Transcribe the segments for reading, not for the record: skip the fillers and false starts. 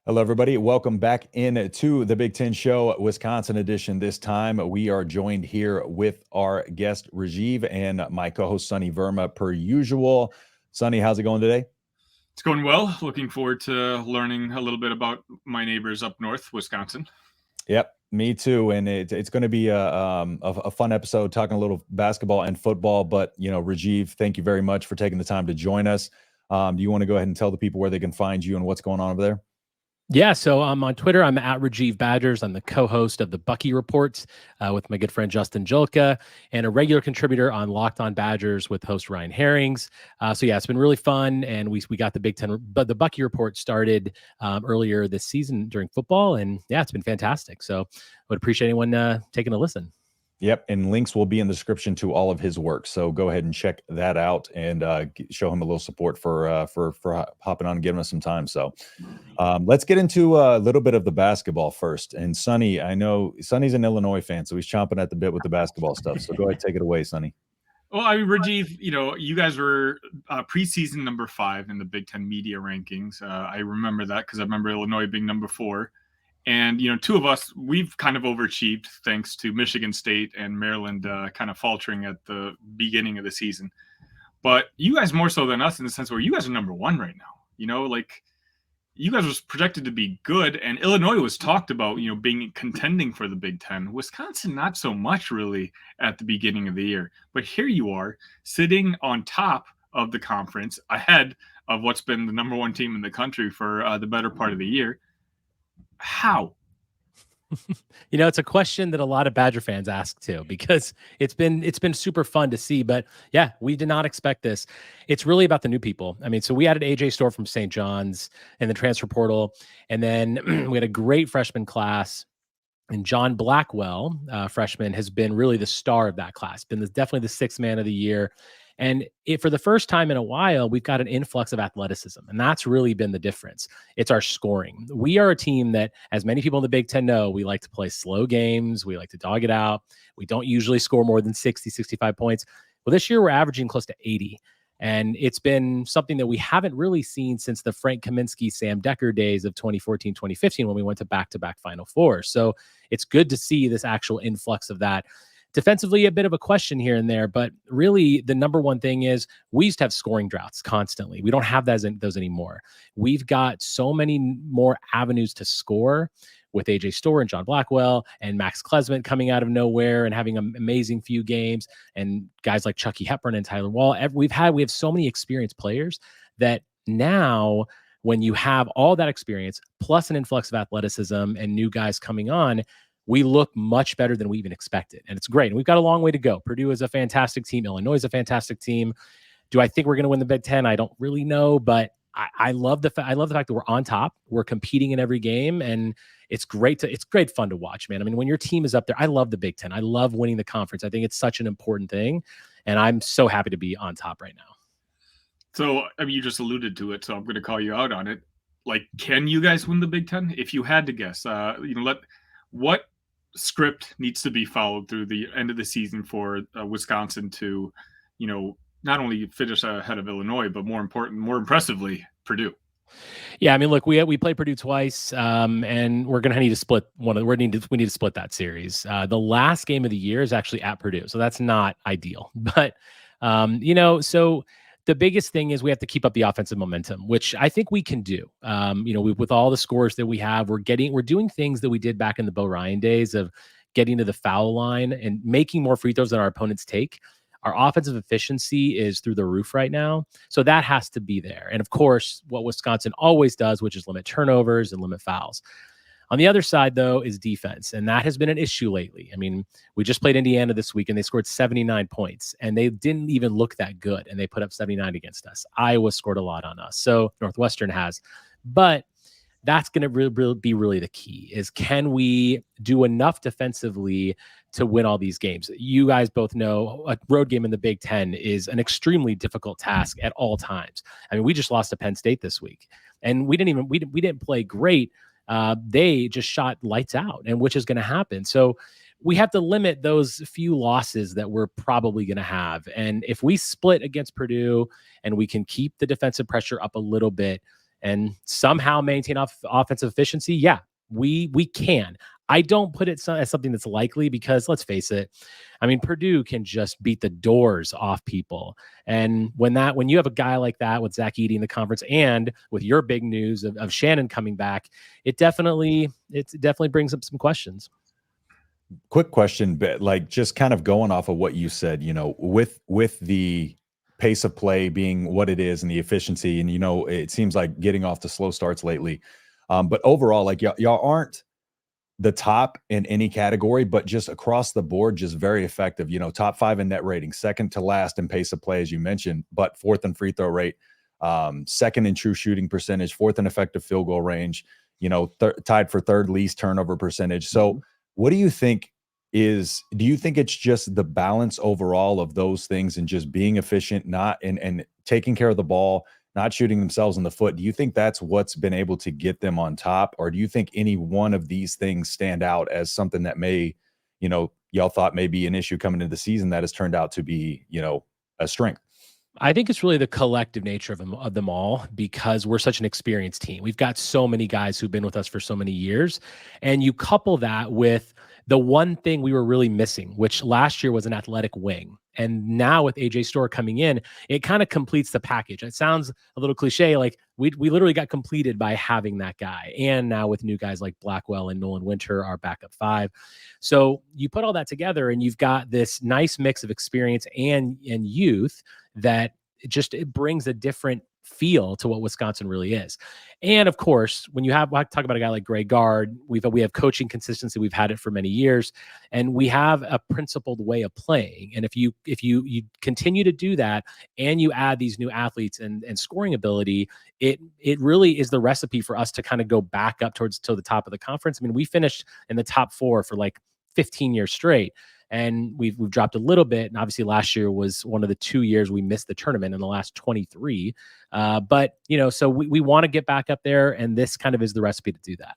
Hello, everybody. Welcome back in to the Big Ten Show, Wisconsin edition. This time, we are joined here with our guest, Rajeev, and my co-host, Sonny Verma, per usual. Sonny, how's it going today? It's going well. Looking forward to learning a little bit about my neighbors up north, Wisconsin. Yep, me too. And it's going to be a fun episode talking a little basketball and football. But, Rajeev, thank you very much for taking the time to join us. Do you want to go ahead and tell the people where they can find you and what's going on over there? Yeah, so I'm on Twitter. I'm at Rajeev Badgers. I'm the co-host of the Bucky Reports with my good friend Justin Julka, and a regular contributor on LockedOn Badgers with host Ryan Herrings. So yeah, it's been really fun, and we got the Big Ten, but the Bucky Report started earlier this season during football, and yeah, it's been fantastic. So I would appreciate anyone taking a listen. Yep, and links will be in the description to all of his work. So go ahead and check that out and show him a little support for hopping on and giving us some time. So let's get into a little bit of the basketball first. And Sonny, I know Sonny's an Illinois fan, so he's chomping at the bit with the basketball stuff. So go ahead, take it away, Sonny. Well, I mean, Rajeev, you guys were preseason number 5 in the Big Ten media rankings. I remember that because I remember Illinois being number 4. And, two of us, we've kind of overachieved thanks to Michigan State and Maryland kind of faltering at the beginning of the season. But you guys more so than us in the sense where you guys are number 1 right now. You guys was projected to be good, and Illinois was talked about, being contending for the Big Ten. Wisconsin, not so much really at the beginning of the year. But here you are sitting on top of the conference ahead of what's been the number 1 team in the country for the better part of the year. How? It's a question that a lot of Badger fans ask too, because it's been super fun to see. But yeah, we did not expect this. It's really about the new people. I mean, so we added AJ Storr from St. John's in the transfer portal, and then we had a great freshman class. And John Blackwell, freshman, has been really the star of that class. Been definitely the 6th man of the year. And for the first time in a while, we've got an influx of athleticism. And that's really been the difference. It's our scoring. We are a team that, as many people in the Big Ten know, we like to play slow games. We like to dog it out. We don't usually score more than 60, 65 points. Well, this year we're averaging close to 80. And it's been something that we haven't really seen since the Frank Kaminsky, Sam Decker days of 2014, 2015, when we went to back-to-back Final Four. So it's good to see this actual influx of that. Defensively, a bit of a question here and there, but really the number one thing is we used to have scoring droughts constantly. We don't have those anymore. We've got so many more avenues to score with AJ Storr and John Blackwell and Max Klesmit coming out of nowhere and having an amazing few games, and guys like Chucky Hepburn and Tyler Wall. We have so many experienced players that now, when you have all that experience plus an influx of athleticism and new guys coming on, we look much better than we even expected. And it's great. And we've got a long way to go. Purdue is a fantastic team. Illinois is a fantastic team. Do I think we're going to win the Big Ten? I don't really know, but I love the fact that we're on top. We're competing in every game, and it's great fun to watch, man. I mean, when your team is up there, I love the Big Ten. I love winning the conference. I think it's such an important thing, and I'm so happy to be on top right now. So, I mean, you just alluded to it, so I'm going to call you out on it. Like, can you guys win the Big Ten? If you had to guess, what script needs to be followed through the end of the season for Wisconsin to, not only finish ahead of Illinois, but more impressively, Purdue? Yeah, I mean, look, we played Purdue twice, and we're going to need to split we need to split that series. The last game of the year is actually at Purdue, so that's not ideal. But so the biggest thing is we have to keep up the offensive momentum, which I think we can do. With all the scores that we have, we're doing things that we did back in the Bo Ryan days of getting to the foul line and making more free throws than our opponents take. Our offensive efficiency is through the roof right now. So that has to be there. And of course, what Wisconsin always does, which is limit turnovers and limit fouls. On the other side, though, is defense, and that has been an issue lately. I mean, we just played Indiana this week, and they scored 79 points, and they didn't even look that good, and they put up 79 against us. Iowa scored a lot on us, so Northwestern has. But that's going to be really the key, is can we do enough defensively to win all these games? You guys both know a road game in the Big Ten is an extremely difficult task at all times. I mean, we just lost to Penn State this week, and we didn't play great. They just shot lights out, and which is going to happen. So we have to limit those few losses that we're probably going to have. And if we split against Purdue and we can keep the defensive pressure up a little bit and somehow maintain offensive efficiency, yeah, we can. I don't put it as something that's likely because let's face it, I mean, Purdue can just beat the doors off people. And when you have a guy like that with Zach Edey in the conference and with your big news of Shannon coming back, it definitely brings up some questions. Quick question, but like just kind of going off of what you said, with the pace of play being what it is and the efficiency, and it seems like getting off the slow starts lately. But overall, like y'all aren't the top in any category, but just across the board, just very effective. Top 5 in net rating, second to last in pace of play, as you mentioned, but 4th in free throw rate, 2nd in true shooting percentage, 4th in effective field goal range, tied for 3rd least turnover percentage. So what do you think do you think it's just the balance overall of those things and just being efficient, not and taking care of the ball, not shooting themselves in the foot? Do you think that's what's been able to get them on top? Or do you think any one of these things stand out as something that may, y'all thought may be an issue coming into the season that has turned out to be, a strength? I think it's really the collective nature of them all, because we're such an experienced team. We've got so many guys who've been with us for so many years. And you couple that with the one thing we were really missing, which last year was an athletic wing. And now with AJ Storr coming in, it kind of completes the package. It sounds a little cliche, like we literally got completed by having that guy. And now with new guys like Blackwell and Nolan Winter, our backup 5. So you put all that together and you've got this nice mix of experience and youth that it brings a different feel to what Wisconsin really is. And of course, when you talk about a guy like Gard, we have coaching consistency. We've had it for many years, and we have a principled way of playing. And if you continue to do that and you add these new athletes and scoring ability, it really is the recipe for us to kind of go back up to the top of the conference. I mean, we finished in the top 4 for like 15 years straight. And we've dropped a little bit. And obviously last year was one of the 2 years we missed the tournament in the last 23. But, so we want to get back up there. And this kind of is the recipe to do that.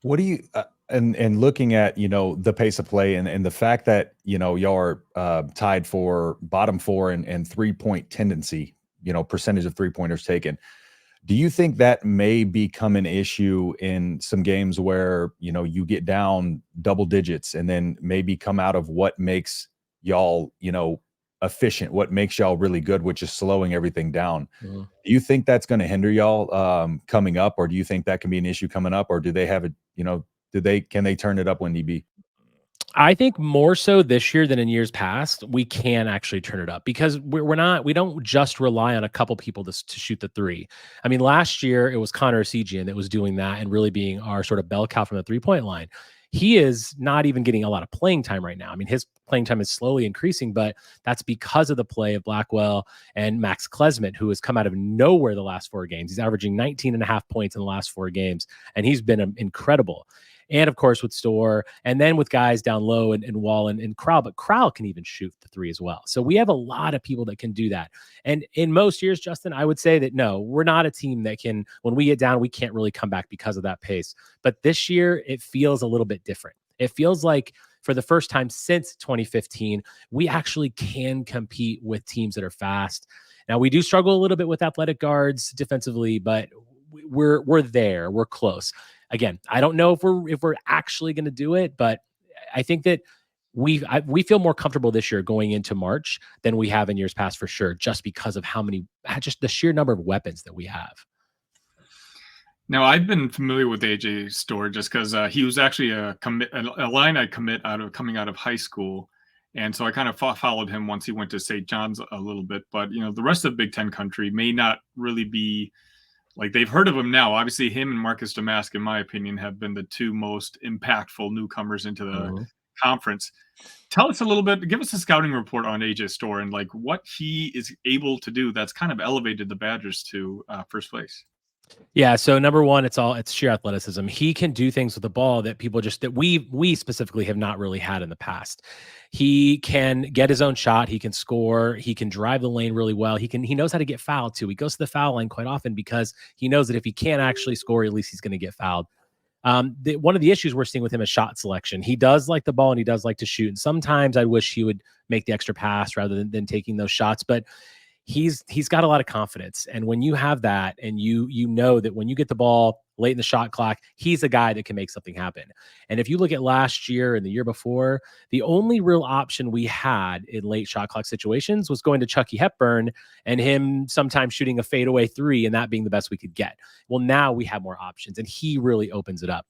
What do you, and looking at, the pace of play and the fact that, y'all are tied for bottom 4 and 3-point tendency, percentage of 3-pointers taken. Do you think that may become an issue in some games where, you get down double digits and then maybe come out of what makes y'all, efficient, what makes y'all really good, which is slowing everything down? Mm-hmm. Do you think that's going to hinder y'all coming up, or do you think that can be an issue coming up, or do they have can they turn it up when need be? I think more so this year than in years past, we can actually turn it up, because we don't just rely on a couple people to shoot the 3. I mean, last year it was Connor Esigian that was doing that and really being our sort of bell cow from the 3-point line. He is not even getting a lot of playing time right now. I mean, his playing time is slowly increasing, but that's because of the play of Blackwell and Max Klesmit, who has come out of nowhere the last 4 games. He's averaging 19.5 points in the last 4 games, and he's been incredible. And of course with Storr, and then with guys down low and Wall and Crowell, but Crowell can even shoot the 3 as well. So we have a lot of people that can do that. And in most years, Justin, I would say that no, we're not a team that can, when we get down, we can't really come back because of that pace. But this year it feels a little bit different. It feels like for the first time since 2015, we actually can compete with teams that are fast. Now we do struggle a little bit with athletic guards defensively, but we're there, we're close. Again, I don't know if we're actually going to do it, but I think that we feel more comfortable this year going into March than we have in years past for sure, just because of just the sheer number of weapons that we have. Now, I've been familiar with AJ Storr just because he was actually a Illini commit coming out of high school. And so I kind of followed him once he went to St. John's a little bit. But, the rest of Big Ten country may not really be like they've heard of him now. Obviously, him and Marcus Damask, in my opinion, have been the 2 most impactful newcomers into the conference. Tell us a little bit, give us a scouting report on AJ Storr and like what he is able to do that's kind of elevated the Badgers to first place. Yeah. So number one, it's sheer athleticism. He can do things with the ball that people that we specifically have not really had in the past. He can get his own shot. He can score. He can drive the lane really well. He knows how to get fouled too. He goes to the foul line quite often because he knows that if he can't actually score, at least he's going to get fouled. One of the issues we're seeing with him is shot selection. He does like the ball and he does like to shoot. And sometimes I wish he would make the extra pass rather than taking those shots, but he's got a lot of confidence. And when you have that, and you know that when you get the ball late in the shot clock, he's a guy that can make something happen. And if you look at last year and the year before, the only real option we had in late shot clock situations was going to Chucky Hepburn and him sometimes shooting a fadeaway three, and that being the best we could get. Well, now we have more options, and he really opens it up.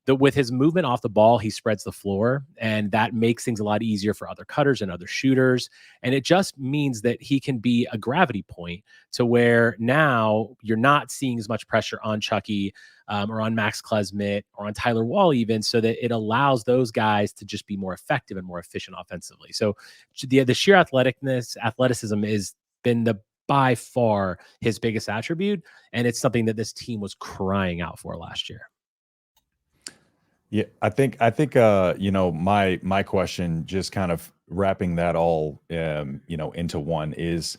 With his movement off the ball, he spreads the floor, and that makes things a lot easier for other cutters and other shooters. And it just means that he can be a gravity point to where now you're not seeing as much pressure on Chucky or on Max Klesmit or on Tyler Wall even, so that it allows those guys to just be more effective and more efficient offensively. So the sheer athleticism has been by far his biggest attribute, and it's something that this team was crying out for last year. Yeah, I think you know, my question, just kind of wrapping that all you know, into one, is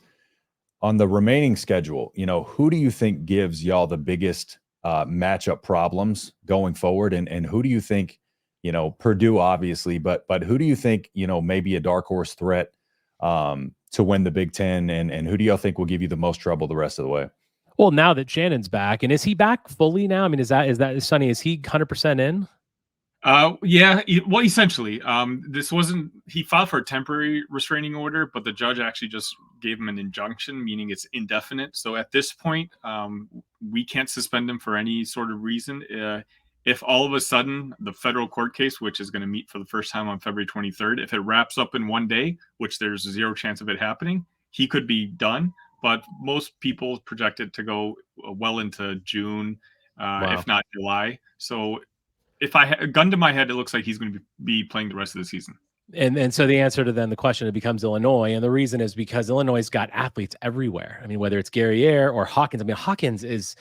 on the remaining schedule, you know, who do you think gives y'all the biggest matchup problems going forward, and who do you think, you know, Purdue obviously, but who do you think, you know, maybe a dark horse threat to win the Big Ten, and who do y'all think will give you the most trouble the rest of the way? Well, now that Shannon's back, and is he back fully now? I mean, is that Sonny? Is he 100% in? Yeah, well, essentially, he filed for a temporary restraining order, but the judge actually just gave him an injunction, meaning it's indefinite. So at this point, we can't suspend him for any sort of reason. If all of a sudden the federal court case, which is going to meet for the first time on February 23rd, if it wraps up in one day, which there's zero chance of it happening, he could be done. But most people project it to go well into June, Wow. if not July. So if I had a gun to my head, it looks like he's going to be playing the rest of the season. And so the answer to then the question, it becomes Illinois. And the reason is because Illinois' got athletes everywhere. I mean, whether it's Guerriere or Hawkins, I mean, Hawkins is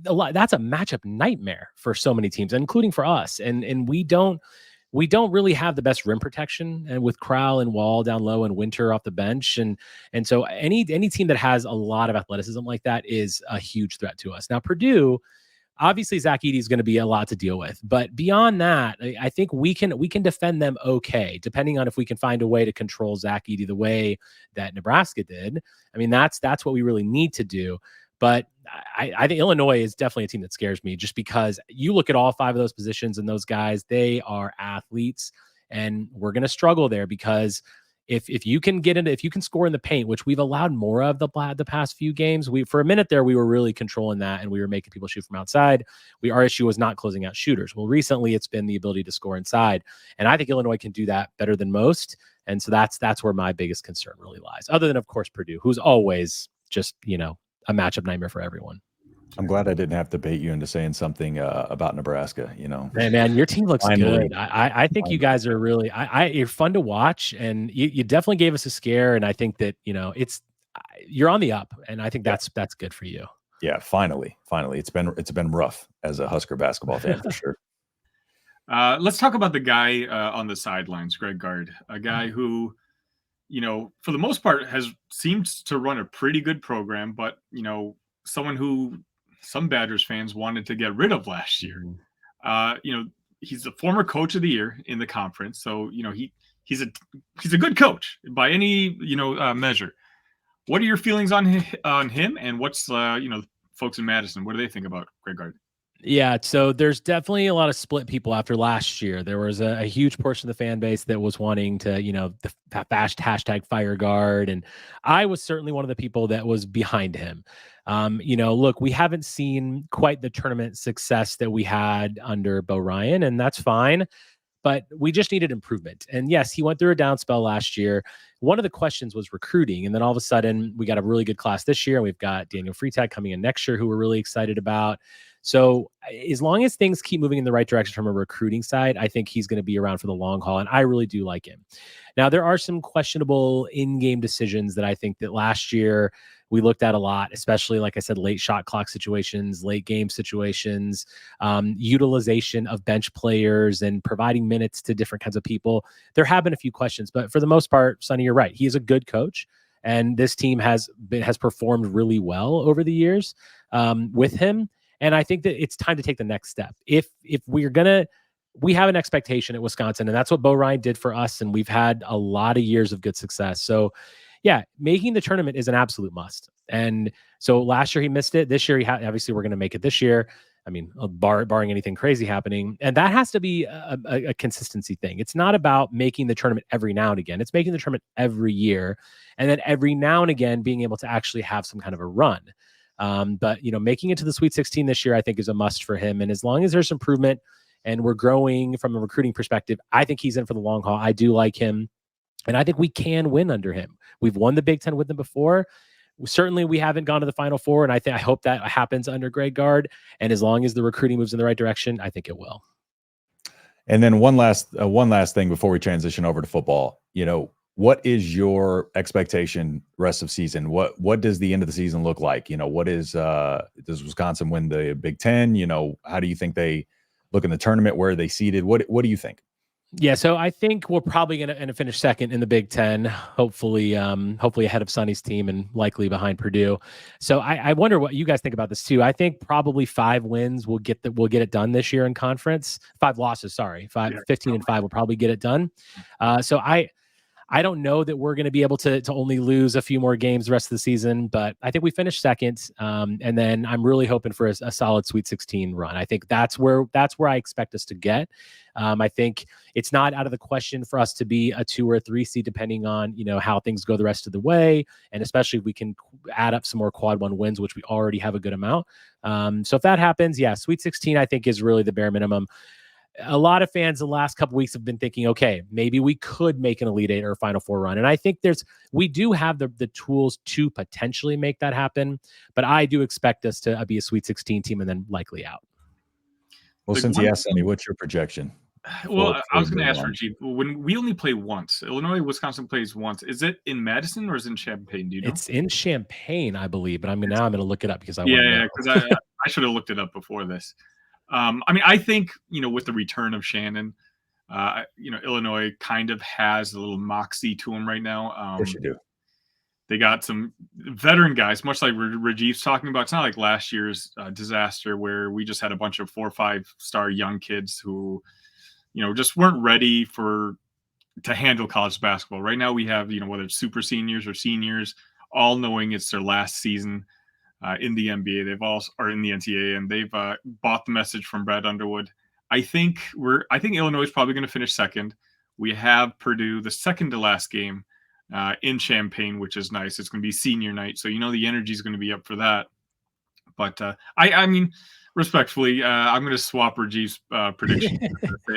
a lot. That's a matchup nightmare for so many teams, including for us. And we don't really have the best rim protection, and with Crowell and Wall down low and Winter off the bench. And so any team that has a lot of athleticism like that is a huge threat to us. Now, Purdue, obviously Zach Edey is going to be a lot to deal with, but beyond that, I think we can defend them okay, depending on if we can find a way to control Zach Edey the way that Nebraska did. I mean, that's what we really need to do. But I think Illinois is definitely a team that scares me, just because you look at all five of those positions and those guys, they are athletes, and we're going to struggle there because if you can score in the paint, which we've allowed more of the past few games, for a minute there, we were really controlling that, and we were making people shoot from outside. Our issue was not closing out shooters. Well, recently it's been the ability to score inside, and I think Illinois can do that better than most. And so that's where my biggest concern really lies, other than, of course, Purdue, who's always just, you know, a matchup nightmare for everyone. I'm glad I didn't have to bait you into saying something about Nebraska. You know, hey, man, your team looks Finally. good. I think you guys are really, you're fun to watch, and you definitely gave us a scare. And I think that, you know, you're on the up, and I think that's good for you. Yeah, finally, it's been rough as a Husker basketball fan for sure. Let's talk about the guy on the sidelines, Greg Gard, a guy who, you know, for the most part seemed to run a pretty good program, but, you know, someone who some Badgers fans wanted to get rid of last year. You know, he's the former coach of the year in the conference. So, you know, he's a good coach by any, you know, measure. What are your feelings on him, and what's, you know, folks in Madison, what do they think about Greg Gard? Yeah, so there's definitely a lot of split people after last year. There was a huge portion of the fan base that was wanting to, you know, the hashtag fire Gard. And I was certainly one of the people that was behind him. You know, look, we haven't seen quite the tournament success that we had under Bo Ryan, and that's fine. But we just needed improvement. And yes, he went through a down spell last year. One of the questions was recruiting. And then all of a sudden, we got a really good class this year. We've got Daniel Freitag coming in next year, who we're really excited about. So as long as things keep moving in the right direction from a recruiting side, I think he's going to be around for the long haul. And I really do like him. Now, there are some questionable in-game decisions that I think that last year we looked at a lot, especially, like I said, late shot clock situations, late game situations, utilization of bench players and providing minutes to different kinds of people. There have been a few questions, but for the most part, Sonny, you're right. He is a good coach, and this team has performed really well over the years with him. And I think that it's time to take the next step. If we have an expectation at Wisconsin, and that's what Bo Ryan did for us, and we've had a lot of years of good success. So yeah, making the tournament is an absolute must. And so last year he missed it. This year, obviously we're going to make it this year. I mean, barring anything crazy happening. And that has to be a consistency thing. It's not about making the tournament every now and again. It's making the tournament every year. And then every now and again, being able to actually have some kind of a run. But, making it to the Sweet 16 this year, I think is a must for him. And as long as there's improvement and we're growing from a recruiting perspective, I think he's in for the long haul. I do like him. And I think we can win under him. We've won the Big Ten with him before. Certainly, we haven't gone to the Final Four, and I hope that happens under Greg Gard. And as long as the recruiting moves in the right direction, I think it will. And then one last thing before we transition over to football. What is your expectation rest of season? What does the end of the season look like? What is does Wisconsin win the Big Ten? How do you think they look in the tournament? Where are they seated? What do you think? Yeah, so I think we're probably going to finish second in the Big Ten, hopefully ahead of Sonny's team and likely behind Purdue. So I wonder what you guys think about this too. I think probably 5 wins will get it done this year in conference. 5 losses, sorry, 15-5 will probably get it done. So I don't know that we're going to be able to only lose a few more games the rest of the season, but I think we finished second. And then I'm really hoping for a solid Sweet 16 run. I think that's where I expect us to get. I think it's not out of the question for us to be a 2 or a 3 seed, depending on, how things go the rest of the way. And especially if we can add up some more quad 1 wins, which we already have a good amount. So if that happens, yeah, Sweet 16, I think is really the bare minimum. A lot of fans the last couple weeks have been thinking, okay, maybe we could make an Elite 8 or a Final Four run. And I think we do have the tools to potentially make that happen, but I do expect us to be a Sweet 16 team and then likely out. Well, since he asked Sonny, what's your projection? Well, I was going to ask Rajeev, when we only play once, Illinois, Wisconsin plays once. Is it in Madison or is it in Champaign? Do you know? It's in Champaign, I believe, but I'm going to look it up because I want to know. Because I should have looked it up before this. I think, with the return of Shannon, Illinois kind of has a little moxie to them right now. Of course you do. They got some veteran guys, much like Rajeev's talking about. It's not like last year's disaster where we just had a bunch of 4 or 5-star young kids who, just weren't ready to handle college basketball. Right now we have, whether it's super seniors or seniors, all knowing it's their last season in the NBA. They've all are in the NCAA, and they've bought the message from Brad Underwood. I think Illinois is probably going to finish second. We have Purdue the second to last game in Champaign, which is nice. It's going to be senior night, so the energy is going to be up for that. But I mean, respectfully, I'm going to swap Rajeev's prediction.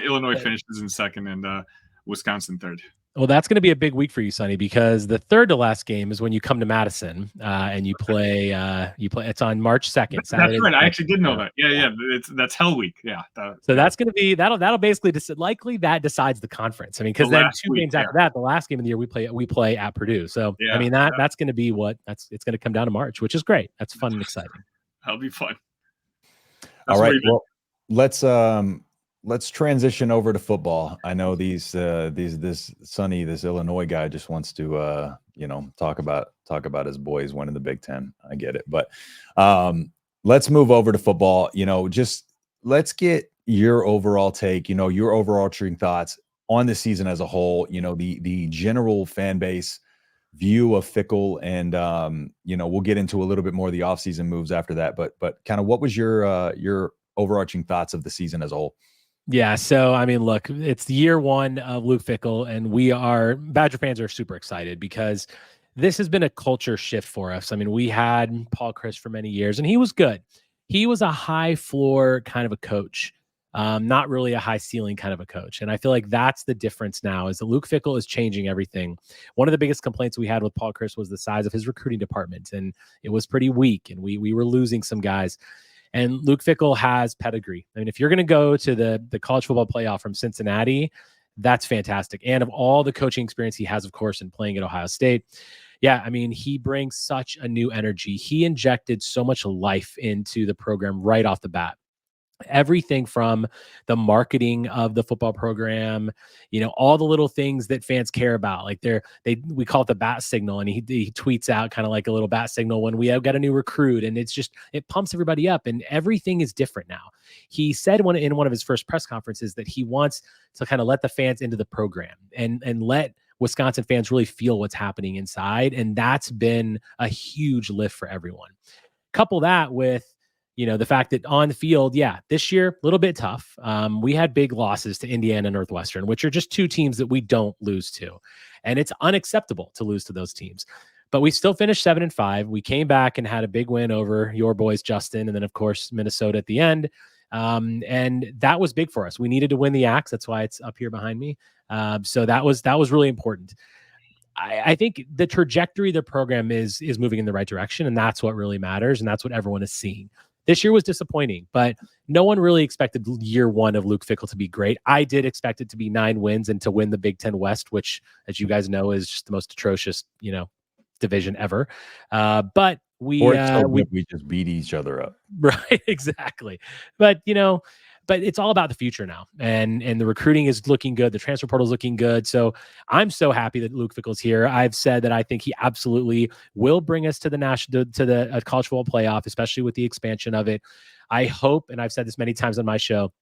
Illinois finishes in second and Wisconsin third. Well, that's going to be a big week for you, Sonny, because the third to last game is when you come to Madison and you play. It's on March 2nd. That's right. I actually did know that. Yeah. That's Hell Week. Yeah. So that's going to be that'll basically likely that decides the conference. I mean, because then 2 games after that, the last game of the year we play at Purdue. So I mean that's going to be it's going to come down to March, which is great. That's fun and exciting. That'll be fun. All right. Well, let's transition over to football. I know this Illinois guy just wants to talk about his boys winning the Big Ten. I get it, but let's move over to football. Just let's get your overall take. Your overarching thoughts on the season as a whole. The general fan base view of Fickell, and we'll get into a little bit more of the offseason moves after that. But kind of what was your overarching thoughts of the season as a whole? Yeah, so I mean, look, it's year 1 of Luke Fickell, and Badger fans are super excited because this has been a culture shift for us. I mean, we had Paul Chryst for many years, and he was good. He was a high floor kind of a coach, not really a high ceiling kind of a coach. And I feel like that's the difference now is that Luke Fickell is changing everything. One of the biggest complaints we had with Paul Chryst was the size of his recruiting department, and it was pretty weak, and we were losing some guys. And Luke Fickell has pedigree. I mean, if you're going to go to the college football playoff from Cincinnati, that's fantastic. And of all the coaching experience he has, of course, in playing at Ohio State, yeah, I mean, he brings such a new energy. He injected so much life into the program right off the bat. Everything from the marketing of the football program, all the little things that fans care about. Like we call it the bat signal, and he tweets out kind of like a little bat signal when we have got a new recruit, and it pumps everybody up, and everything is different now. He said in one of his first press conferences that he wants to kind of let the fans into the program and let Wisconsin fans really feel what's happening inside. And that's been a huge lift for everyone. Couple that with, the fact that on the field, this year, a little bit tough. We had big losses to Indiana and Northwestern, which are just two teams that we don't lose to. And it's unacceptable to lose to those teams. But we still finished 7-5. We came back and had a big win over your boys, Justin, and then, of course, Minnesota at the end. And that was big for us. We needed to win the Axe. That's why it's up here behind me. So that was really important. I think the trajectory of the program is moving in the right direction, and that's what really matters, and that's what everyone is seeing. This year was disappointing, but no one really expected year one of Luke Fickell to be great. I did expect it to be 9 wins and to win the Big Ten West, which, as you guys know, is just the most atrocious, division ever. But we just beat each other up. Right, exactly. But but it's all about the future now, and the recruiting is looking good. The transfer portal is looking good. So I'm so happy that Luke Fickell's here. I've said that I think he absolutely will bring us to the college football playoff, especially with the expansion of it. I hope, and I've said this many times on my show,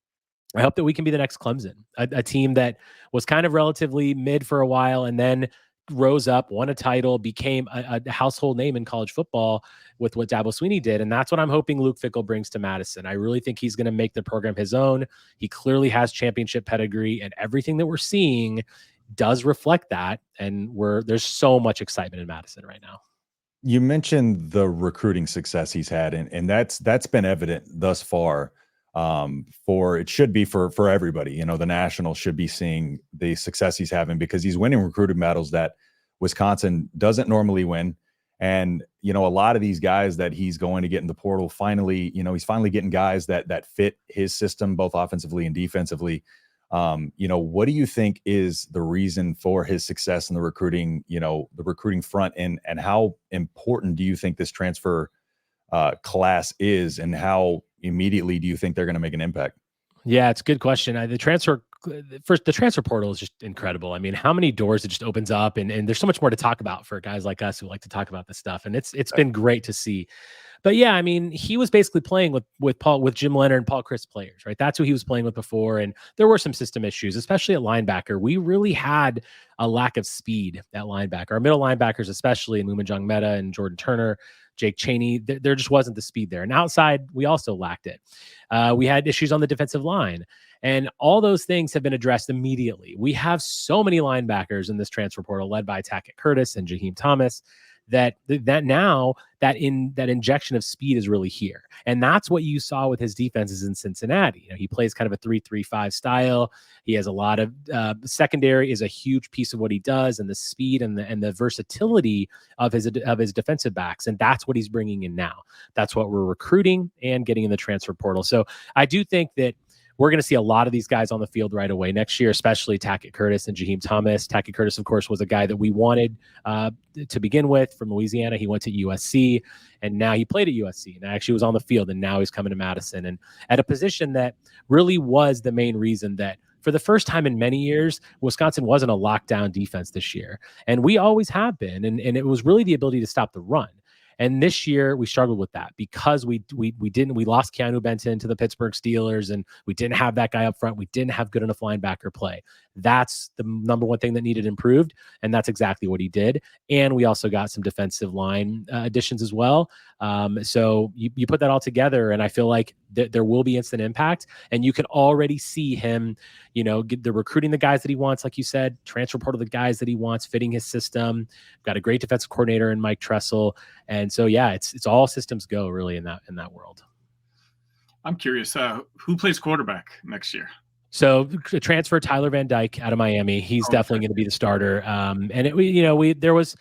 I hope that we can be the next Clemson, a team that was kind of relatively mid for a while and then rose up, won a title, became a household name in college football with what Dabo Swinney did. And that's what I'm hoping Luke Fickell brings to Madison. I really think he's going to make the program his own. He clearly has championship pedigree, and everything that we're seeing does reflect that. And there's so much excitement in Madison right now. You mentioned the recruiting success he's had, and that's been evident thus far. It should be for everybody. The Nationals should be seeing the success he's having because he's winning recruiting battles that Wisconsin doesn't normally win. And, a lot of these guys that he's going to get in the portal, finally, he's finally getting guys that fit his system, both offensively and defensively. What do you think is the reason for his success in the recruiting front, and how important do you think this transfer class is, and how immediately do you think they're going to make an impact? Yeah, it's a good question. The transfer portal is just incredible. I mean, how many doors it just opens up, and there's so much more to talk about for guys like us who like to talk about this stuff. And it's been great to see. But yeah, I mean, he was basically playing with Jim Leonard and Paul Chryst players, right? That's who he was playing with before. And there were some system issues, especially at linebacker. We really had a lack of speed at linebacker. Our middle linebackers, especially in Mumajong Meta and Jordan Turner, Jake Chaney, there just wasn't the speed there. And outside, we also lacked it. We had issues on the defensive line. And all those things have been addressed immediately. We have so many linebackers in this transfer portal, led by Tackett Curtis and Jaheim Thomas, that now that injection of speed is really here. And that's what you saw with his defenses in Cincinnati. He plays kind of a 3-3-5 style. He has a lot of secondary is a huge piece of what he does, and the speed and the versatility of his defensive backs. And that's what he's bringing in now. That's what we're recruiting and getting in the transfer portal. So I do think that we're going to see a lot of these guys on the field right away next year, especially Tackett Curtis and Jaheim Thomas. Tackett Curtis, of course, was a guy that we wanted to begin with from Louisiana. He went to USC, and now he played at USC, and actually was on the field, and now he's coming to Madison, and at a position that really was the main reason that for the first time in many years, Wisconsin wasn't a lockdown defense this year. And we always have been, and it was really the ability to stop the run. And this year we struggled with that because we lost Keanu Benton to the Pittsburgh Steelers, and we didn't have that guy up front. We didn't have good enough linebacker play. That's the number one thing that needed improved, and that's exactly what he did. And we also got some defensive line additions as well. So you put that all together, and I feel like there will be instant impact, and you can already see him, recruiting the guys that he wants, like you said, transfer portal the guys that he wants, fitting his system. Got a great defensive coordinator in Mike Tressel, and so yeah, it's all systems go really in that world. I'm curious, who plays quarterback next year? So transfer Tyler Van Dyke out of Miami. He's definitely going to be the starter. There was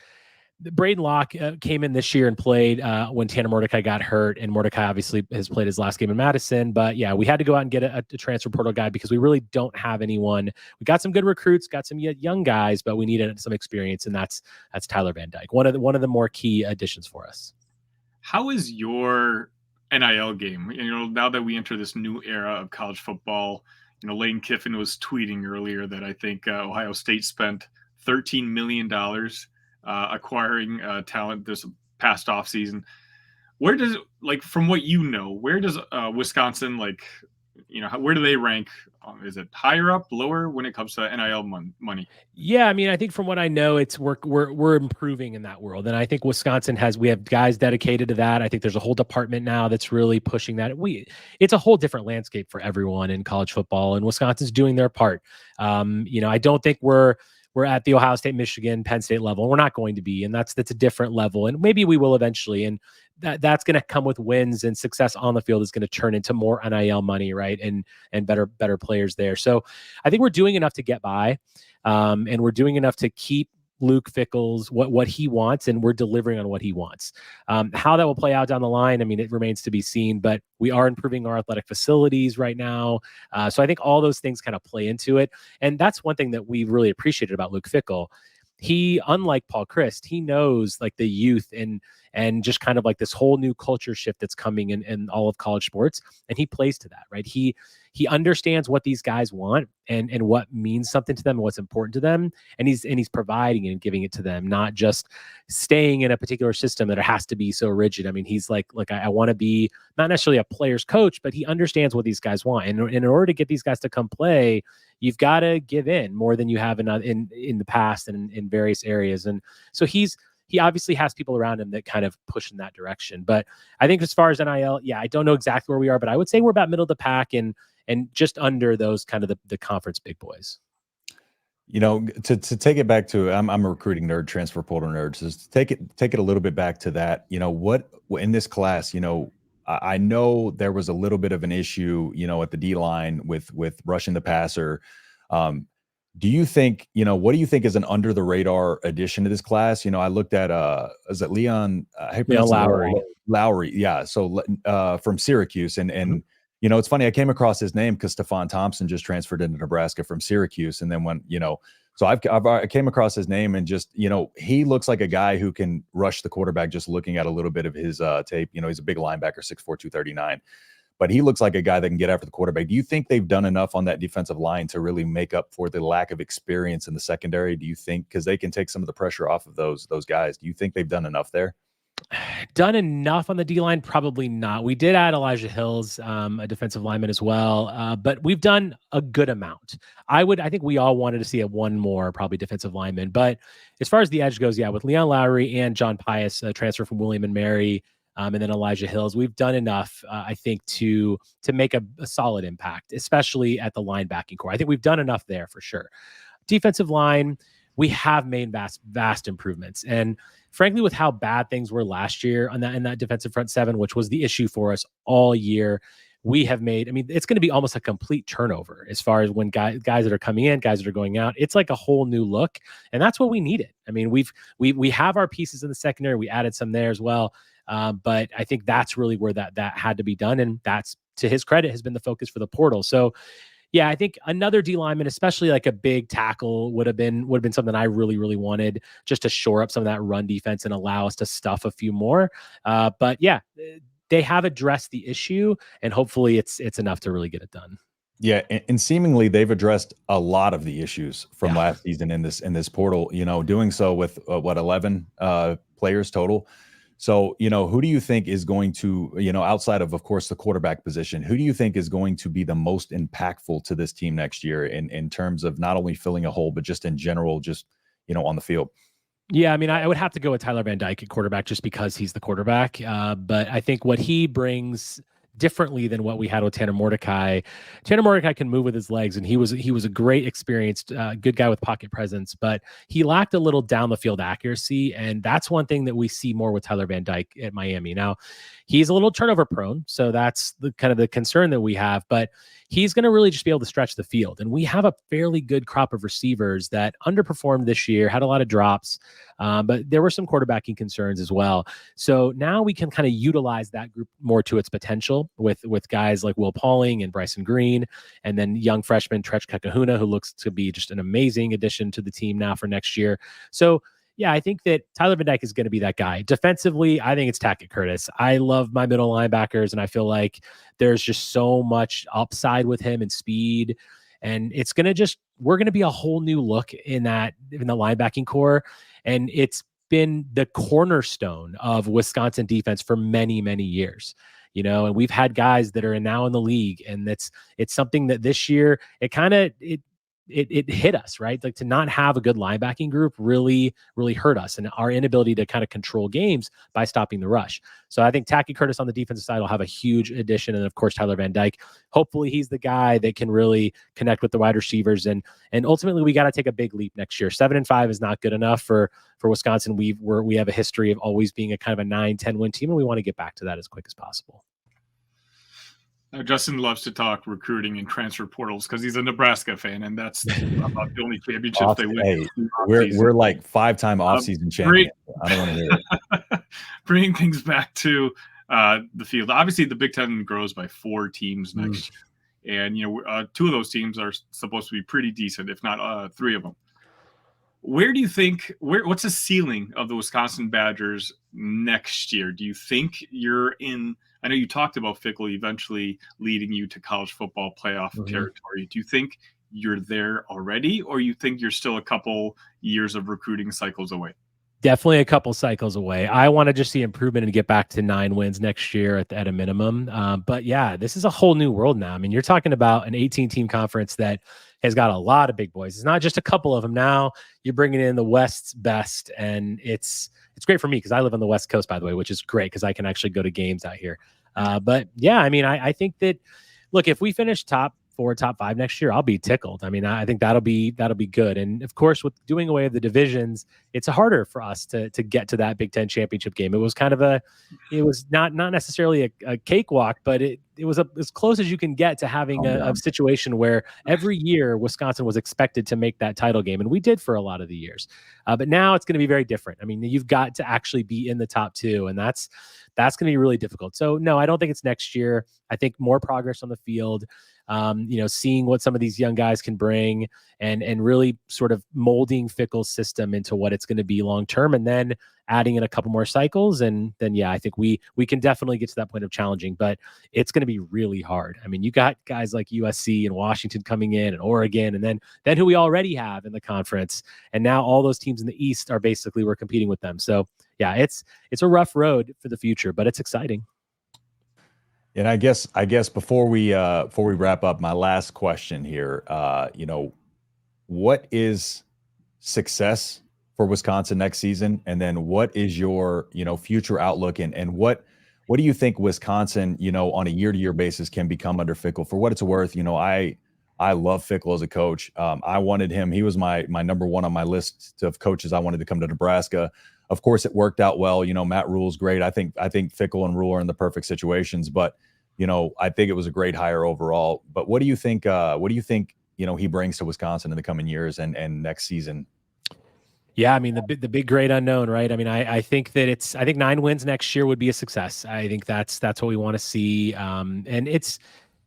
Braden Locke came in this year and played when Tanner Mordecai got hurt, and Mordecai obviously has played his last game in Madison. But yeah, we had to go out and get a transfer portal guy because we really don't have anyone. We got some good recruits, got some young guys, but we needed some experience, and that's Tyler Van Dyke, one of the more key additions for us. How is your NIL game? Now that we enter this new era of college football, Lane Kiffin was tweeting earlier that I think Ohio State spent $13 million acquiring talent this past offseason. Where does, from what where does Wisconsin where do they rank? Is it higher up, lower when it comes to NIL money? Yeah, I mean, I think from what I know, it's we're improving in that world, and I think Wisconsin we have guys dedicated to that. I think there's a whole department now that's really pushing that. It's a whole different landscape for everyone in college football, and Wisconsin's doing their part. I don't think we're at the Ohio State, Michigan, Penn State level. We're not going to be, and that's a different level, and maybe we will eventually. And that's going to come with wins, and success on the field is going to turn into more NIL money, right? And better players there. So I think we're doing enough to get by, and we're doing enough to keep Luke Fickell's what he wants, and we're delivering on what he wants. How that will play out down the line, I mean, it remains to be seen, but we are improving our athletic facilities right now. So I think all those things kind of play into it. And that's one thing that we really appreciated about Luke Fickell. He, unlike Paul Christ, he knows like the youth and just kind of like this whole new culture shift that's coming in all of college sports. And he plays to that, right? He understands what these guys want and what means something to them and what's important to them. And he's providing it and giving it to them, not just staying in a particular system that it has to be so rigid. I mean, he's like I want to be not necessarily a player's coach, but he understands what these guys want. And in order to get these guys to come play, you've got to give in more than you have in the past and in various areas. And so he obviously has people around him that kind of push in that direction. But I think as far as NIL, yeah, I don't know exactly where we are, but I would say we're about middle of the pack and just under those kind of the conference big boys. To take it back to, I'm a recruiting nerd, transfer portal nerd. So just take it a little bit back to that. What in this class, I know there was a little bit of an issue, at the D line with rushing the passer. Do you think, what do you think is an under the radar addition to this class? I looked at, is it Leon Lowry? Lowry. Yeah. So from Syracuse and it's funny. I came across his name because Stephon Thompson just transferred into Nebraska from Syracuse. And then so I came across his name and just, he looks like a guy who can rush the quarterback just looking at a little bit of his tape. He's a big linebacker, 6'4", 239. But he looks like a guy that can get after the quarterback. Do you think they've done enough on that defensive line to really make up for the lack of experience in the secondary? Do you think, because they can take some of the pressure off of those guys, do you think they've done enough there? Done enough on the D line? Probably not. We did add Elijah Hills, a defensive lineman as well, but we've done a good amount. I think we all wanted to see one more probably defensive lineman, but as far as the edge goes, yeah, with Leon Lowry and John Pius, transfer from William and Mary, and then Elijah Hills, we've done enough, I think, to make a solid impact, especially at the linebacking core. I think we've done enough there for sure. Defensive line, we have made vast improvements, and frankly, with how bad things were last year in that defensive front seven, which was the issue for us all year, we have made. I mean, it's going to be almost a complete turnover as far as when guys that are coming in, guys that are going out. It's like a whole new look, and that's what we needed. I mean, we have our pieces in the secondary. We added some there as well, but I think that's really where that had to be done, and that's, to his credit, has been the focus for the portal. So. Yeah, I think another D lineman, especially like a big tackle, would have been something I really, really wanted, just to shore up some of that run defense and allow us to stuff a few more. But yeah, they have addressed the issue, and hopefully it's enough to really get it done. Yeah, and seemingly they've addressed a lot of the issues from last season in this portal. Doing so with 11 players total. So, who do you think is going to, outside of course, the quarterback position, who do you think is going to be the most impactful to this team next year in terms of not only filling a hole, but just in general, just, on the field? Yeah, I mean, I would have to go with Tyler Van Dyke at quarterback just because he's the quarterback. But I think what he brings differently than what we had with Tanner Mordecai. Tanner Mordecai can move with his legs, and he was a great, experienced, good guy with pocket presence, but he lacked a little down the field accuracy, and that's one thing that we see more with Tyler Van Dyke at Miami. Now, he's a little turnover prone, so that's the kind of the concern that we have, but he's going to really just be able to stretch the field. And we have a fairly good crop of receivers that underperformed this year, had a lot of drops, but there were some quarterbacking concerns as well. So now we can kind of utilize that group more to its potential with guys like Will Pauling and Bryson Green, and then young freshman Trech Kakahuna, who looks to be just an amazing addition to the team now for next year. So yeah, I think that Tyler Van Dyke is going to be that guy. Defensively, I think it's Tackett Curtis. I love my middle linebackers, and I feel like there's just so much upside with him and speed. And it's going to we're going to be a whole new look in the linebacking core. And it's been the cornerstone of Wisconsin defense for many, many years. and we've had guys that are now in the league, and it's something that this year it hit us, right? Like, to not have a good linebacking group really hurt us, and our inability to kind of control games by stopping the rush. So I think Tacky Curtis on the defensive side will have a huge addition. And of course, Tyler Van Dyke, hopefully he's the guy that can really connect with the wide receivers. And ultimately we got to take a big leap next year. 7-5 is not good enough for Wisconsin. We have a history of always being a kind of a 9-10 win team, and we want to get back to that as quick as possible. Justin loves to talk recruiting and transfer portals because he's a Nebraska fan, and that's about the only championship they win. Hey, we're like 5-time offseason champions. I don't want to hear it. Bringing things back to the field. Obviously, the Big Ten grows by 4 teams next year, and 2 of those teams are supposed to be pretty decent, if not 3 of them. Where do you think? What's the ceiling of the Wisconsin Badgers next year? Do you think you're in? I know you talked about Fickell eventually leading you to college football playoff territory. Do you think you're there already, or you think you're still a couple years of recruiting cycles away? Definitely a couple cycles away. I want to just see improvement and get back to 9 wins next year at a minimum. But yeah, this is a whole new world now. I mean, you're talking about an 18-team conference that has got a lot of big boys. It's not just a couple of them now. You're bringing in the West's best, and it's great for me because I live on the West Coast, by the way, which is great because I can actually go to games out here. But yeah, I mean, I think that, look, if we finish top 4, top 5 next year, I'll be tickled. I mean, I think that'll be good. And of course, with doing away with the divisions, it's harder for us to get to that Big Ten championship game. It was kind of it was not necessarily a cakewalk, but it was as close as you can get to having a situation where every year Wisconsin was expected to make that title game. And we did for a lot of the years. But now it's going to be very different. I mean, you've got to actually be in the top 2, and that's going to be really difficult. So no, I don't think it's next year. I think more progress on the field. Seeing what some of these young guys can bring and really sort of molding Fickell's system into what it's going to be long term, and then adding in a couple more cycles. And then, yeah, I think we can definitely get to that point of challenging, but it's going to be really hard. I mean, you got guys like USC and Washington coming in, and Oregon, and then who we already have in the conference. And now all those teams in the East are basically, we're competing with them. So yeah, it's a rough road for the future, but it's exciting. And I guess before we wrap up, my last question here, what is success for Wisconsin next season? And then what is your, future outlook, and what do you think Wisconsin, on a year-to-year basis can become under Fickell? For what it's worth, I love Fickell as a coach. I wanted him. He was my number 1 on my list of coaches I wanted to come to Nebraska. Of course, it worked out well. Matt Rule's great. I think Fickell and Rule are in the perfect situations, but I think it was a great hire overall. But what do you think? He brings to Wisconsin in the coming years and next season? Yeah, I mean, the big great unknown, right? I mean, I think that I think 9 wins next year would be a success. I think that's what we want to see. And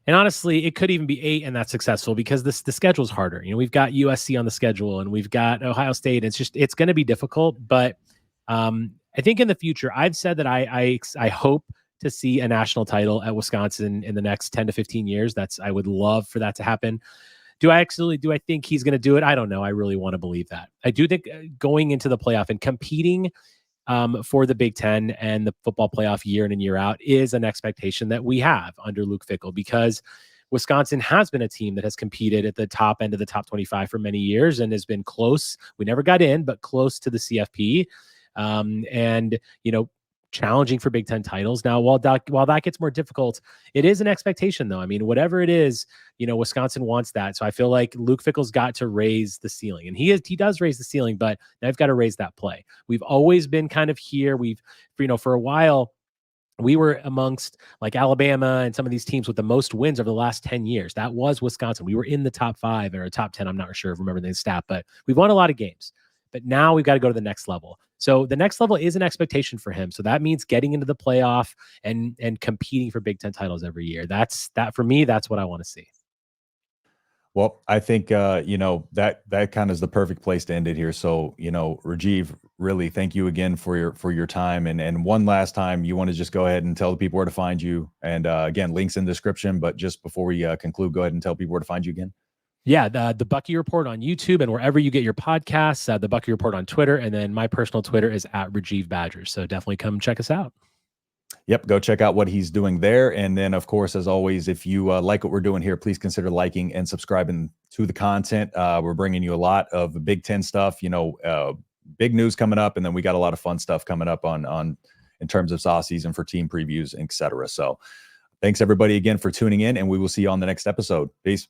honestly, it could even be 8, and that's successful because the schedule is harder. We've got USC on the schedule, and we've got Ohio State. It's going to be difficult, but I think in the future, I've said that I hope to see a national title at Wisconsin in the next 10 to 15 years. I would love for that to happen. Do I think he's going to do it? I don't know. I really want to believe that. I do think going into the playoff and competing for the Big Ten and the football playoff year in and year out is an expectation that we have under Luke Fickell, because Wisconsin has been a team that has competed at the top end of the top 25 for many years and has been close. We never got in, but close to the CFP. And challenging for Big Ten titles. Now, while that gets more difficult, it is an expectation, though. I mean, whatever it is, Wisconsin wants that. So I feel like Luke Fickell's got to raise the ceiling, and he does raise the ceiling, but they've got to raise that play. We've always been kind of here. For a while, we were amongst like Alabama and some of these teams with the most wins over the last 10 years. That was Wisconsin. We were in the top 5 or top 10. I'm not sure if I remember the stat, but we've won a lot of games. But now we've got to go to the next level. So the next level is an expectation for him. So that means getting into the playoff and competing for Big Ten titles every year. That for me, that's what I want to see. Well, I think that kind of is the perfect place to end it here. So Rajeev, really thank you again for your time. And one last time, you want to just go ahead and tell the people where to find you. And again, links in the description. But just before we conclude, go ahead and tell people where to find you again. Yeah, the Bucky Report on YouTube and wherever you get your podcasts, the Bucky Report on Twitter, and then my personal Twitter is @Rajeev Badgers. So definitely come check us out. Yep, go check out what he's doing there. And then, of course, as always, if you like what we're doing here, please consider liking and subscribing to the content. We're bringing you a lot of Big Ten stuff, big news coming up, and then we got a lot of fun stuff coming up on in terms of off season for team previews, etc. So thanks everybody again for tuning in, and we will see you on the next episode. Peace.